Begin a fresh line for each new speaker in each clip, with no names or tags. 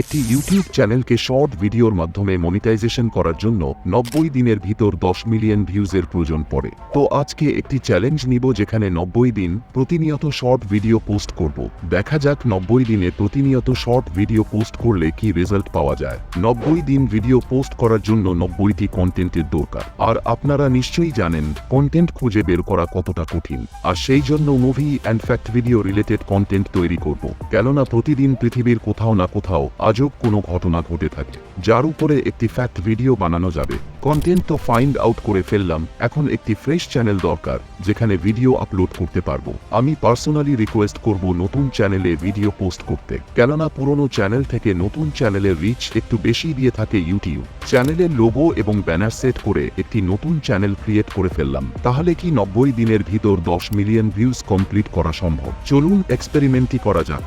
একটি ইউটিউব চ্যানেলকে শর্ট ভিডিওর মাধ্যমে মনিটাইজেশন করার জন্য 90 দিনের ভিতর 10 মিলিয়ন ভিউজের প্রয়োজন পড়ে। তো আজকে একটি চ্যালেঞ্জ নিব যেখানে 90 দিন প্রতিনিয়ত শর্ট ভিডিও পোস্ট করব। দেখা যাক 90 দিনে প্রতিনিয়ত শর্ট ভিডিও পোস্ট করলে কি রেজাল্ট পাওয়া যায়। 90 দিন ভিডিও পোস্ট করার জন্য 90টি কন্টেন্টের দরকার। আর আপনারা নিশ্চয়ই জানেন কন্টেন্ট খুঁজে বের করা কতটা কঠিন। আর সেই জন্য movie and fact video related content তৈরি করব। কেননা প্রতিদিন পৃথিবীর কোথাও না কোথাও আজব কোনো ঘটনা ঘটে থাকে যার উপরে একটি ফ্যাক্ট ভিডিও বানানো যাবে। কন্টেন্ট তো ফাইন্ড আউট করে ফেললাম, এখন একটি ফ্রেশ চ্যানেল দরকার যেখানে ভিডিও আপলোড করতে পারবো। আমি পার্সোনালি রিকোয়েস্ট করব নতুন চ্যানেলে ভিডিও পোস্ট করতে, কেননা পুরনো চ্যানেল থেকে নতুন চ্যানেলের রিচ একটু বেশি দিয়ে থাকে ইউটিউব। চ্যানেলের লোগো এবং ব্যানার সেট করে একটি নতুন চ্যানেল ক্রিয়েট করে ফেললাম। তাহলে কি 90 দিনের ভিতর 10 মিলিয়ন ভিউজ কমপ্লিট করা সম্ভব? চলুন এক্সপেরিমেন্টই করা যাক।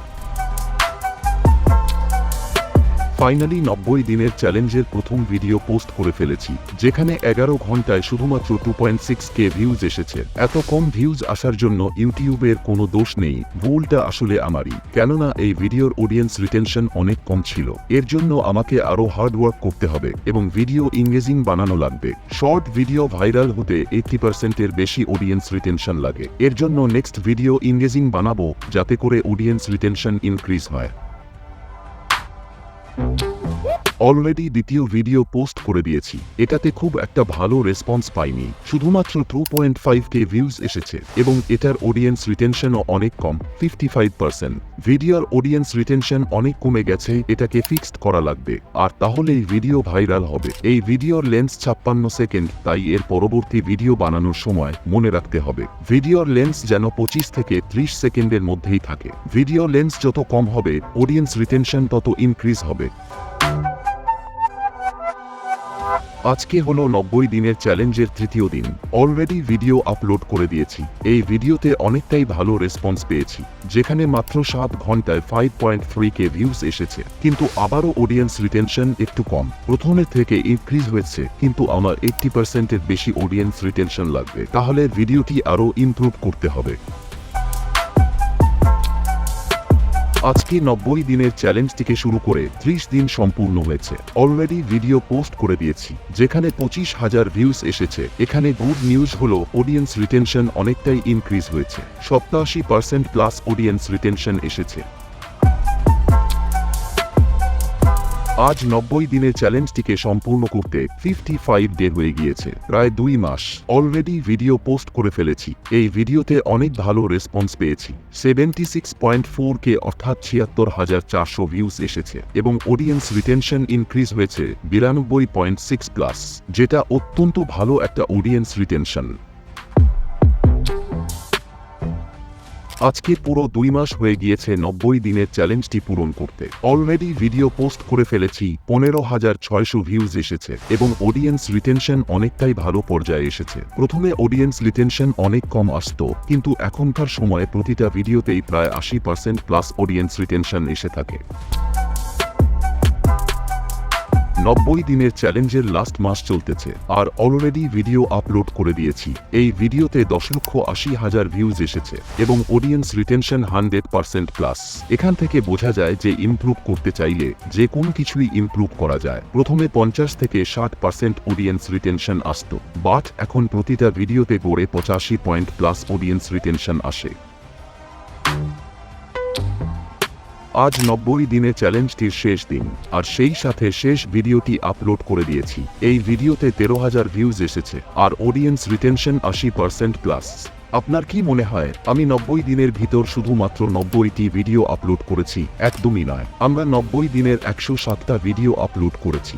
ফাইনালি 90 দিনের চ্যালেঞ্জের প্রথম ভিডিও পোস্ট করে ফেলেছি, যেখানে 11 ঘন্টায় শুধুমাত্র 2.6K ভিউজ এসেছে। এত কম ভিউজ আসার জন্য ইউটিউবের কোনো দোষ নেই, ভুলটা আসলে আমারই। কেননা এই ভিডিওর অডিয়েন্স রিটেনশন অনেক কম ছিল। এর জন্য আমাকে আরও হার্ডওয়ার্ক করতে হবে এবং ভিডিও ইংগেজিং বানানো লাগবে। শর্ট ভিডিও ভাইরাল হতে 80%-এর বেশি অডিয়েন্স রিটেনশন লাগে। এর জন্য নেক্সট ভিডিও ইংগেজিং বানাবো যাতে করে অডিয়েন্স রিটেনশন ইনক্রিজ হয়। অলরেডি দ্বিতীয় ভিডিও পোস্ট করে দিয়েছি, এটাতে খুব একটা ভালো রেসপন্স পাইনি, শুধুমাত্র 2.5K ভিউজ এসেছে এবং এটার অডিয়েন্স রিটেনশনও অনেক কম, 55%। ভিডিওর অডিয়েন্স রিটেনশন অনেক কমে গেছে, এটাকে ফিক্সড করা লাগবে, আর তাহলেই ভিডিও ভাইরাল হবে। এই ভিডিওর লেন্স 56 সেকেন্ড, তাই এর পরবর্তী ভিডিও বানানোর সময় মনে রাখতে হবে ভিডিওর লেন্স যেন 25 থেকে 30 সেকেন্ডের মধ্যেই থাকে। ভিডিও লেন্স যত কম হবে অডিয়েন্স রিটেনশন তত ইনক্রিজ হবে। আজকে হলো 90 দিনের চ্যালেঞ্জের তৃতীয় দিন। অলরেডি ভিডিও আপলোড করে দিয়েছি। এই ভিডিওতে অনেকটাই ভালো রেসপন্স পেয়েছি, যেখানে মাত্র 7 ঘন্টায় 5.3K ভিউজ এসেছে। কিন্তু আবারও অডিয়েন্স রিটেনশন একটু কম, প্রথমের থেকে ইনক্রিজ হয়েছে, কিন্তু আমার 80%-এর বেশি অডিয়েন্স রিটেনশন লাগবে। তাহলে ভিডিওটি আরও ইমপ্রুভ করতে হবে। আজকে 90 দিনের চ্যালেঞ্জটিকে শুরু করে 30 দিন সম্পূর্ণ হয়েছে। অলরেডি ভিডিও পোস্ট করে দিয়েছি, যেখানে 25,000 ভিউজ এসেছে। এখানে গুড নিউজ হলো অডিয়েন্স রিটেনশন অনেকটাই ইনক্রিজ হয়েছে, 87% প্লাস অডিয়েন্স রিটেনশন এসেছে। আজ 90 দিনের চ্যালেঞ্জটিকে সম্পূর্ণ করতে 55 ডে হয়ে গিয়েছে, প্রায় 2 মাস। অলরেডি ভিডিও পোস্ট করে ফেলেছি। এই ভিডিওতে অনেক ভালো রেসপন্স পেয়েছি, 76.4K অর্থাৎ 76,400 ভিউজ এসেছে এবং অডিয়েন্স রিটেনশন ইনক্রিজ হয়েছে 92.6 প্লাস, যেটা অত্যন্ত ভালো একটা অডিয়েন্স রিটেনশন। আজকে পুরো 2 মাস হয়ে গিয়েছে 90 দিনের চ্যালেঞ্জটি পূরণ করতে। অলরেডি ভিডিও পোস্ট করে ফেলেছি, 15,600 ভিউজ এসেছে এবং অডিয়েন্স রিটেনশন অনেকটাই ভালো পর্যায়ে এসেছে। প্রথমে অডিয়েন্স রিটেনশন অনেক কম আসতো, কিন্তু এখনকার সময়ে প্রতিটা ভিডিওতেই প্রায় 80% প্লাস অডিয়েন্স রিটেনশন এসে থাকে। 90 দিনের চ্যালেঞ্জের লাস্ট মাস চলতেছে আর অলরেডি ভিডিও আপলোড করে দিয়েছি। এই ভিডিওতে 10,80,000 ভিউজ এসেছে এবং অডিয়েন্স রিটেনশন 100% প্লাস। এখান থেকে বোঝা যায় যে ইমপ্রুভ করতে চাইলে যে কোনো কিছুই ইমপ্রুভ করা যায়। প্রথমে 50 থেকে 60% অডিয়েন্স রিটেনশন আসতো, বাট এখন প্রতিটা ভিডিওতে গড়ে 85 পয়েন্ট প্লাস অডিয়েন্স রিটেনশন আসে। আজ 90 দিনের চ্যালেঞ্জটির শেষ দিন, আর সেই সাথে শেষ ভিডিওটি আপলোড করে দিয়েছি। এই ভিডিওতে 13,000 ভিউজ এসেছে আর অডিয়েন্স রিটেনশন 80% প্লাস। আপনার কি মনে হয় আমি 90 দিনের ভিতর শুধুমাত্র 90টি ভিডিও আপলোড করেছি? একদমই নয়, আমরা 90 দিনের 107টা ভিডিও আপলোড করেছি।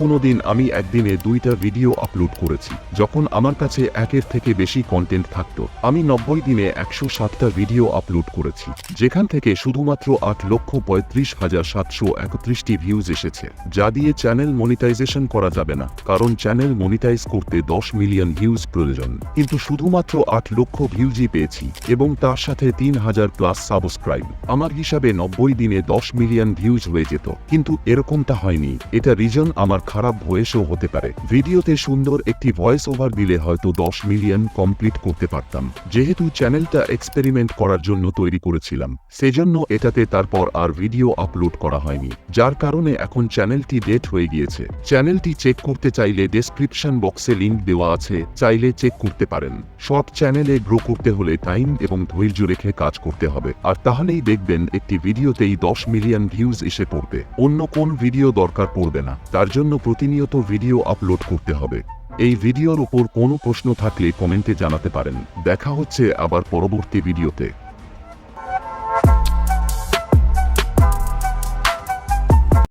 কোনো দিন আমি একদিনে 2টা ভিডিও আপলোড করেছি। যখন আমার কাছে 1-এর থেকে বেশি কন্টেন্ট থাকতো, আমি 90 দিনে 107টা ভিডিও আপলোড করেছি, যেখান থেকে শুধুমাত্র 8,35,731টি ভিউজ এসেছে, যা দিয়ে চ্যানেল মনিটাইজেশন করা যাবে না, কারণ চ্যানেল মনিটাইজ করতে 10 মিলিয়ন ভিউজ প্রয়োজন। কিন্তু শুধুমাত্র 8,35,731 লক্ষ ভিউজই পেয়েছি এবং তার সাথে 3000 প্লাস সাবস্ক্রাইব। আমার হিসাবে 90 দিনে 10 মিলিয়ন ভিউজ হয়ে যেত, কিন্তু এরকমটা হয়নি। এটা রিজন আমার খারাপ ভয়েসও হতে পারে। ভিডিওতে সুন্দর একটি ভয়েস ওভার দিলে হয়তো 10 মিলিয়ন কমপ্লিট করতে পারতাম। যেহেতু চ্যানেলটা এক্সপেরিমেন্ট করার জন্য তৈরি করেছিলাম, সেজন্য এটাতে তারপর আর ভিডিও আপলোড করা হয়নি, যার কারণে এখন চ্যানেলটি ডেট হয়ে গিয়েছে। চ্যানেলটি চেক করতে চাইলে ডেসক্রিপশন বক্সে লিংক দেওয়া আছে, চাইলে চেক করতে পারেন। শর্ট চ্যানেলে গ্রো করতে হলে টাইম এবং ধৈর্য রেখে কাজ করতে হবে, আর তাহলেই দেখবেন একটি ভিডিওতেই 10 মিলিয়ন ভিউজ এসে পড়বে। অন্য কোন ভিডিও দরকার পড়বে না। তার জন্য প্রতিনিয়ত ভিডিও আপলোড করতে হবে। এই ভিডিওর উপর কোনো প্রশ্ন থাকলে কমেন্টে জানাতে পারেন। দেখা হচ্ছে আবার পরবর্তী ভিডিওতে।